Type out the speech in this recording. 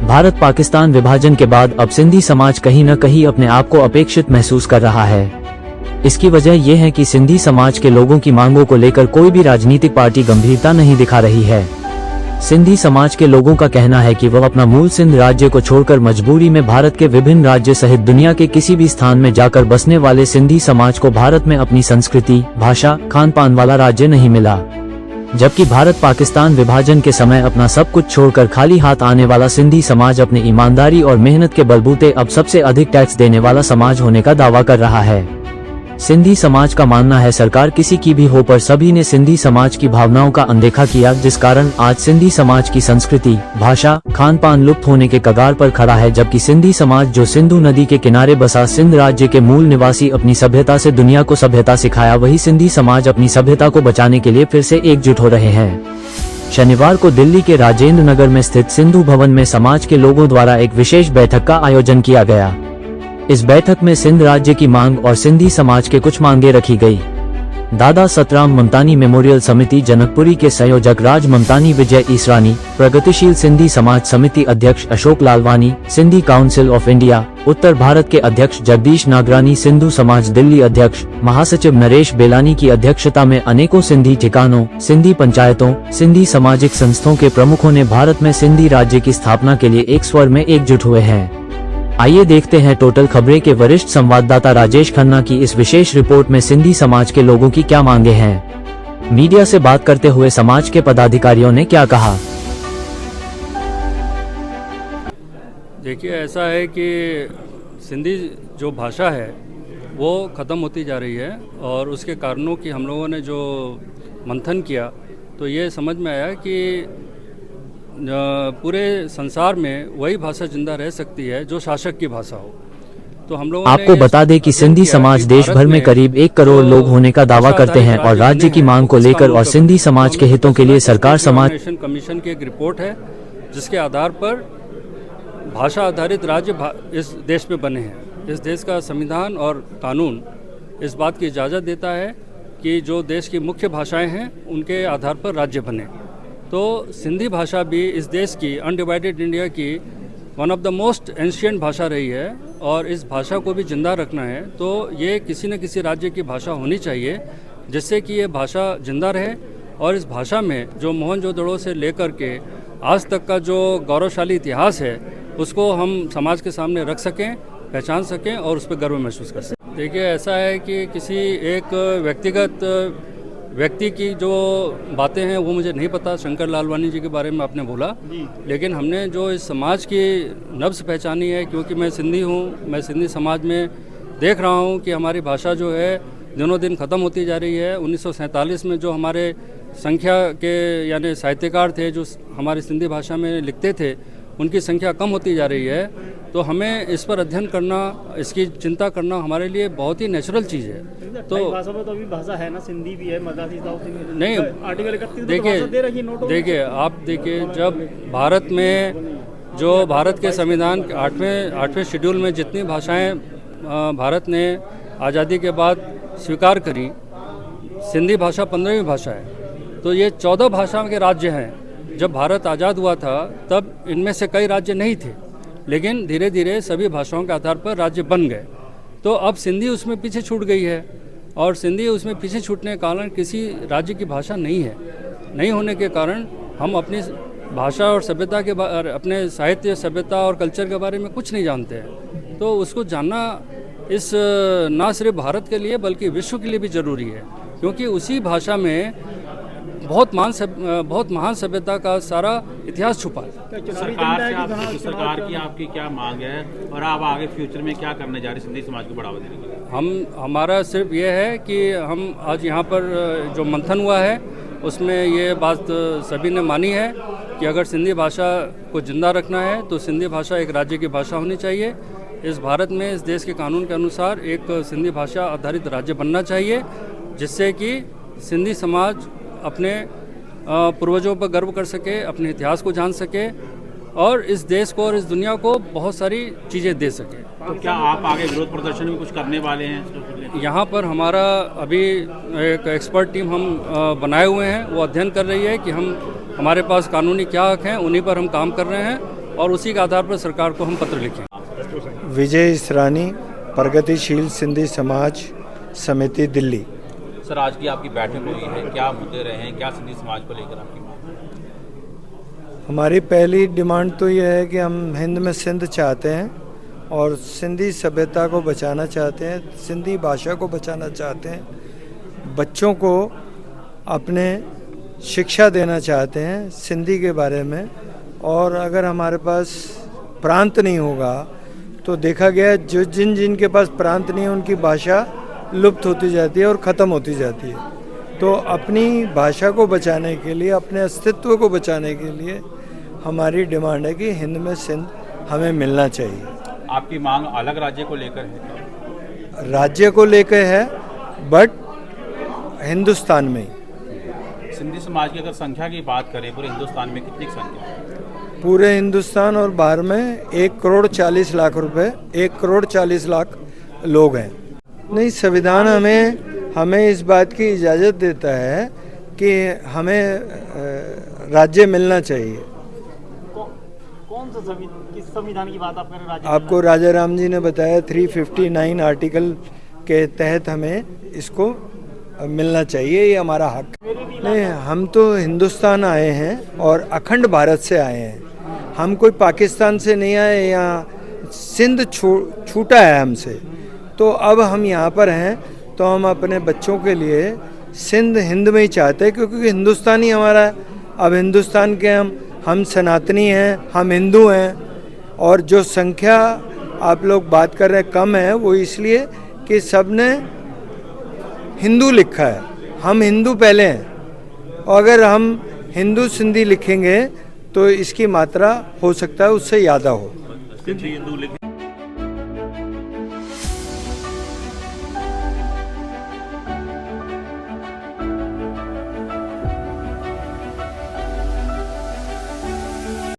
भारत पाकिस्तान विभाजन के बाद अब सिंधी समाज कहीं न कहीं अपने आप को अपेक्षित महसूस कर रहा है। इसकी वजह यह है कि सिंधी समाज के लोगों की मांगों को लेकर कोई भी राजनीतिक पार्टी गंभीरता नहीं दिखा रही है। सिंधी समाज के लोगों का कहना है कि वह अपना मूल सिंध राज्य को छोड़कर मजबूरी में भारत के विभिन्न राज्य सहित दुनिया के किसी भी स्थान में जाकर बसने वाले सिंधी समाज को भारत में अपनी संस्कृति, भाषा, खान पान वाला राज्य नहीं मिला। जबकि भारत पाकिस्तान विभाजन के समय अपना सब कुछ छोड़कर खाली हाथ आने वाला सिंधी समाज अपनी ईमानदारी और मेहनत के बलबूते अब सबसे अधिक टैक्स देने वाला समाज होने का दावा कर रहा है। सिंधी समाज का मानना है सरकार किसी की भी हो पर सभी ने सिंधी समाज की भावनाओं का अनदेखा किया, जिस कारण आज सिंधी समाज की संस्कृति, भाषा, खान पान लुप्त होने के कगार पर खड़ा है। जबकि सिंधी समाज जो सिंधु नदी के किनारे बसा सिंध राज्य के मूल निवासी अपनी सभ्यता से दुनिया को सभ्यता सिखाया, वही सिंधी समाज अपनी सभ्यता को बचाने के लिए फिर से एकजुट हो रहे हैं। शनिवार को दिल्ली के राजेंद्र नगर में स्थित सिंधु भवन में समाज के लोगों द्वारा एक विशेष बैठक का आयोजन किया गया। इस बैठक में सिंध राज्य की मांग और सिंधी समाज के कुछ मांगे रखी गई। दादा सतराम ममतानी मेमोरियल समिति जनकपुरी के संयोजक राज ममतानी, विजय ईसरानी, प्रगतिशील सिंधी समाज समिति अध्यक्ष Ashok Lalwani, Sindhi council of India Uttar Bharat के अध्यक्ष जगदीश नागरानी, सिंधु समाज दिल्ली अध्यक्ष महासचिव नरेश बेलानी की अध्यक्षता में अनेकों सिंधी ठिकानों, सिंधी पंचायतों, सिंधी सामाजिक संस्थाओं के प्रमुखों ने भारत में सिंधी राज्य की स्थापना के लिए एक स्वर में एकजुट हुए हैं। आइए देखते हैं टोटल खबरें के वरिष्ठ संवाददाता राजेश खन्ना की इस विशेष रिपोर्ट में सिंधी समाज के लोगों की क्या मांगे हैं। मीडिया से बात करते हुए समाज के पदाधिकारियों ने क्या कहा। देखिए, ऐसा है कि सिंधी जो भाषा है वो ख़त्म होती जा रही है और उसके कारणों की हम लोगों ने जो मंथन किया तो ये समझ में आया कि पूरे संसार में वही भाषा जिंदा रह सकती है जो शासक की भाषा हो। तो हम लोग आपको बता दें कि सिंधी समाज देश भर में करीब 1 करोड़ लोग होने का दावा करते हैं और राज्य की मांग को लेकर और सिंधी समाज के हितों के लिए सरकार समाज कमीशन की एक रिपोर्ट है जिसके आधार पर भाषा आधारित राज्य इस देश में बने हैं। इस देश का संविधान और कानून इस बात की इजाज़त देता है कि जो देश की मुख्य भाषाएं हैं उनके आधार पर राज्य बने। तो सिंधी भाषा भी इस देश की अनडिवाइडेड इंडिया की one of the most ancient भाषा रही है और इस भाषा को भी जिंदा रखना है तो ये किसी न किसी राज्य की भाषा होनी चाहिए जिससे कि ये भाषा जिंदा रहे और इस भाषा में जो मोहनजोदड़ो से लेकर के आज तक का जो गौरवशाली इतिहास है उसको हम समाज के सामने रख सकें, पहचान सकें और उस पर गर्व महसूस कर सकें। देखिए, ऐसा है कि किसी एक व्यक्तिगत व्यक्ति की जो बातें हैं वो मुझे नहीं पता। शंकर लालवानी जी के बारे में आपने बोला, लेकिन हमने जो इस समाज की नब्ज़ पहचानी है, क्योंकि मैं सिंधी हूँ, मैं सिंधी समाज में देख रहा हूँ कि हमारी भाषा जो है दिनों दिन ख़त्म होती जा रही है। 1947 में जो हमारे संख्या के यानी साहित्यकार थे जो हमारी सिंधी भाषा में लिखते थे उनकी संख्या कम होती जा रही है। तो हमें इस पर अध्ययन करना, इसकी चिंता करना हमारे लिए बहुत ही नेचुरल चीज़ है। तो भाषा में तो अभी भाषा है ना, सिंधी भी है, मगही नहीं। आर्टिकल 31 देखिए आप देखिए, जब भारत में जो भारत के संविधान 8वें शेड्यूल में जितनी भाषाएं भारत ने आज़ादी के बाद स्वीकार करी, सिंधी भाषा 15वीं भाषा है। तो ये 14 भाषा के राज्य हैं। जब भारत आज़ाद हुआ था तब इनमें से कई राज्य नहीं थे, लेकिन धीरे धीरे सभी भाषाओं के आधार पर राज्य बन गए। तो अब सिंधी उसमें पीछे छूट गई है और सिंधी उसमें पीछे छूटने के कारण किसी राज्य की भाषा नहीं है। नहीं होने के कारण हम अपनी भाषा और सभ्यता के अपने साहित्य, सभ्यता और कल्चर के बारे में कुछ नहीं जानते हैं। तो उसको जानना इस ना सिर्फ भारत के लिए बल्कि विश्व के लिए भी ज़रूरी है, क्योंकि उसी भाषा में बहुत महान सभ्यता का सारा इतिहास छुपा है। सरकार की आपकी क्या मांग है और आप आगे फ्यूचर में क्या करने जा रहे हैं सिंधी समाज को बढ़ावा देने के लिए? हमारा सिर्फ ये है कि हम आज यहाँ पर जो मंथन हुआ है उसमें ये बात सभी ने मानी है कि अगर सिंधी भाषा को जिंदा रखना है तो सिंधी भाषा एक राज्य की भाषा होनी चाहिए। इस भारत में, इस देश के कानून के अनुसार एक सिंधी भाषा आधारित राज्य बनना चाहिए, जिससे कि सिंधी समाज अपने पूर्वजों पर गर्व कर सके, अपने इतिहास को जान सके और इस देश को और इस दुनिया को बहुत सारी चीज़ें दे सके। तो क्या आप आगे विरोध प्रदर्शन में कुछ करने वाले हैं? यहाँ पर हमारा अभी एक एक्सपर्ट टीम हम बनाए हुए हैं, वो अध्ययन कर रही है कि हमारे पास कानूनी क्या हक हैं, उन्हीं पर हम काम कर रहे हैं और उसी के आधार पर सरकार को हम पत्र लिखें। विजय इसरानी, प्रगतिशील सिंधी समाज समिति, दिल्ली। सर, आज की आपकी बैठक हुई है, क्या मुद्दे रहे हैं, क्या सिंधी समाज को लेकर आपकी मांग? हमारी पहली डिमांड तो यह है कि हम हिंद में सिंध चाहते हैं और सिंधी सभ्यता को बचाना चाहते हैं, सिंधी भाषा को बचाना चाहते हैं, बच्चों को अपने शिक्षा देना चाहते हैं सिंधी के बारे में। और अगर हमारे पास प्रांत नहीं होगा तो देखा गया जो जिनके पास प्रांत नहीं है उनकी भाषा लुप्त होती जाती है और ख़त्म होती जाती है। तो अपनी भाषा को बचाने के लिए, अपने अस्तित्व को बचाने के लिए हमारी डिमांड है कि हिंद में सिंध हमें मिलना चाहिए। आपकी मांग अलग राज्य को लेकर है? राज्य को लेकर है, बट हिंदुस्तान में ही। सिंधी समाज की अगर संख्या की बात करें पूरे हिंदुस्तान में कितनी संख्या है? पूरे हिंदुस्तान और बाहर में 1,40,00,000 रुपए, 1,40,00,000 लोग हैं। नहीं, संविधान हमें इस बात की इजाज़त देता है कि हमें राज्य मिलना चाहिए। कौन सा किस संविधान की बात आप कर रहे हैं? राज्य आपको राजा राम जी ने बताया 359 आर्टिकल के तहत हमें इसको मिलना चाहिए, ये हमारा हक है। नहीं, हम तो हिंदुस्तान आए हैं और अखंड भारत से आए हैं, हम कोई पाकिस्तान से नहीं आए। यहाँ सिंध छूटा है हमसे, तो अब हम यहाँ पर हैं तो हम अपने बच्चों के लिए सिंध हिंद में ही चाहते हैं, क्योंकि हिंदुस्तान ही हमारा है। अब हिंदुस्तान के हम सनातनी हैं, हम हिंदू हैं। और जो संख्या आप लोग बात कर रहे हैं कम है, वो इसलिए कि सब ने हिंदू लिखा है, हम हिंदू पहले हैं। और अगर हम हिंदू सिंधी लिखेंगे तो इसकी मात्रा हो सकता है उससे ज़्यादा हो। सिंधी हिंदू लिख